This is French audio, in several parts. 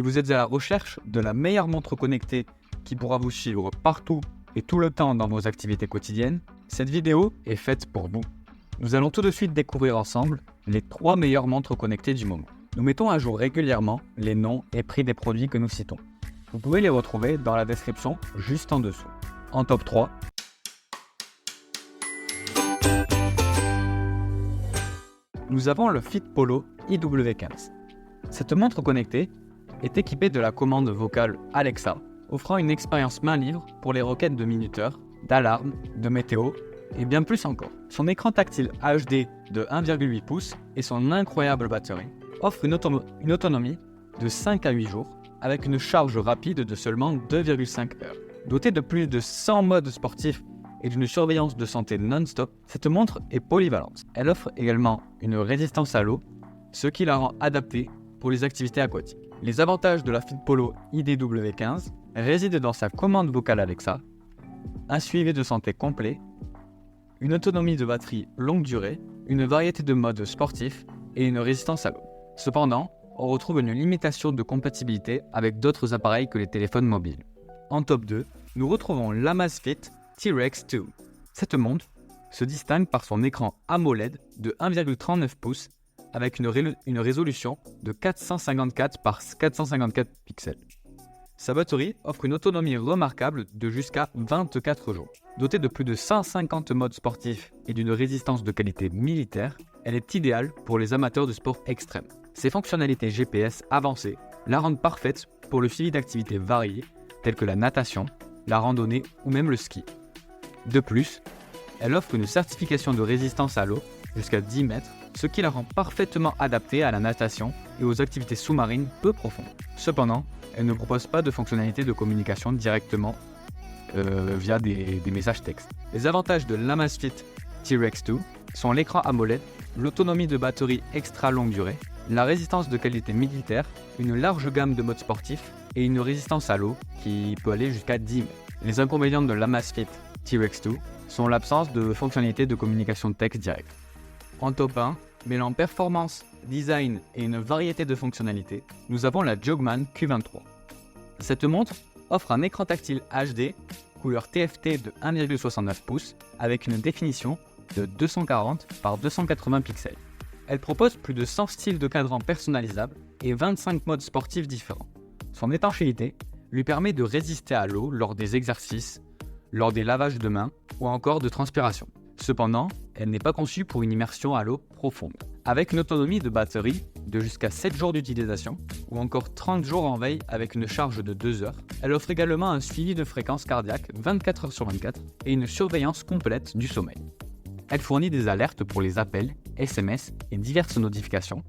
Si vous êtes à la recherche de la meilleure montre connectée qui pourra vous suivre partout et tout le temps dans vos activités quotidiennes, cette vidéo est faite pour vous. Nous allons tout de suite découvrir ensemble les 3 meilleures montres connectées du moment. Nous mettons à jour régulièrement les noms et prix des produits que nous citons. Vous pouvez les retrouver dans la description juste en dessous. En top 3, nous avons le Fitpolo IW15. Cette montre connectée est équipée de la commande vocale Alexa, offrant une expérience main libre pour les requêtes de minuteurs, d'alarmes, de météo et bien plus encore. Son écran tactile HD de 1,8 pouces et son incroyable batterie offrent une autonomie de 5 à 8 jours avec une charge rapide de seulement 2,5 heures. Dotée de plus de 100 modes sportifs et d'une surveillance de santé non-stop, cette montre est polyvalente. Elle offre également une résistance à l'eau, ce qui la rend adaptée pour les activités aquatiques. Les avantages de la Fitpolo IW15 résident dans sa commande vocale Alexa, un suivi de santé complet, une autonomie de batterie longue durée, une variété de modes sportifs et une résistance à l'eau. Cependant, on retrouve une limitation de compatibilité avec d'autres appareils que les téléphones mobiles. En top 2, nous retrouvons l'Amazfit T-Rex 2. Cette montre se distingue par son écran AMOLED de 1,39 pouces avec une résolution de 454 par 454 pixels. Sa batterie offre une autonomie remarquable de jusqu'à 24 jours. Dotée de plus de 150 modes sportifs et d'une résistance de qualité militaire, elle est idéale pour les amateurs de sport extrême. Ses fonctionnalités GPS avancées la rendent parfaite pour le suivi d'activités variées telles que la natation, la randonnée ou même le ski. De plus, elle offre une certification de résistance à l'eau jusqu'à 10 mètres, ce qui la rend parfaitement adaptée à la natation et aux activités sous-marines peu profondes. Cependant, elle ne propose pas de fonctionnalité de communication directement via des messages textes. Les avantages de l'Amazfit T-Rex 2 sont l'écran AMOLED, l'autonomie de batterie extra longue durée, la résistance de qualité militaire, une large gamme de modes sportifs et une résistance à l'eau qui peut aller jusqu'à 10 mètres. Les inconvénients de l'Amazfit T-Rex 2 sont l'absence de fonctionnalité de communication texte directe. En top 1, mêlant performance, design et une variété de fonctionnalités, nous avons la Jogman Q23. Cette montre offre un écran tactile HD couleur TFT de 1,69 pouces avec une définition de 240 par 280 pixels. Elle propose plus de 100 styles de cadran personnalisables et 25 modes sportifs différents. Son étanchéité lui permet de résister à l'eau lors des exercices, lors des lavages de mains ou encore de transpiration. Cependant, elle n'est pas conçue pour une immersion à l'eau profonde. Avec une autonomie de batterie de jusqu'à 7 jours d'utilisation ou encore 30 jours en veille avec une charge de 2 heures, elle offre également un suivi de fréquence cardiaque 24 heures sur 24 et une surveillance complète du sommeil. Elle fournit des alertes pour les appels, SMS et diverses notifications,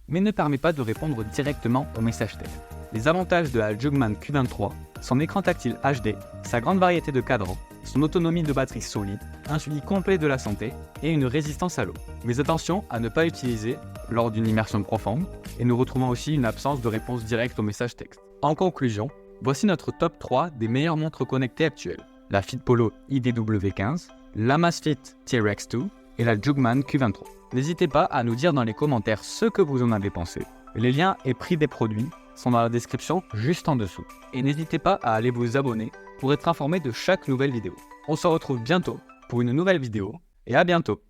mais ne permet pas de répondre directement aux messages textes. Les avantages de la Jogman Q23, son écran tactile HD, sa grande variété de cadrans, son autonomie de batterie solide, un suivi complet de la santé et une résistance à l'eau. Mais attention à ne pas utiliser lors d'une immersion profonde et nous retrouvons aussi une absence de réponse directe aux messages textes. En conclusion, voici notre top 3 des meilleures montres connectées actuelles. La Fitpolo IW15, l'Amazfit T-Rex 2 et la Jogman Q23. N'hésitez pas à nous dire dans les commentaires ce que vous en avez pensé. Les liens et prix des produits sont dans la description juste en dessous. Et n'hésitez pas à aller vous abonner pour être informé de chaque nouvelle vidéo. On se retrouve bientôt pour une nouvelle vidéo et à bientôt.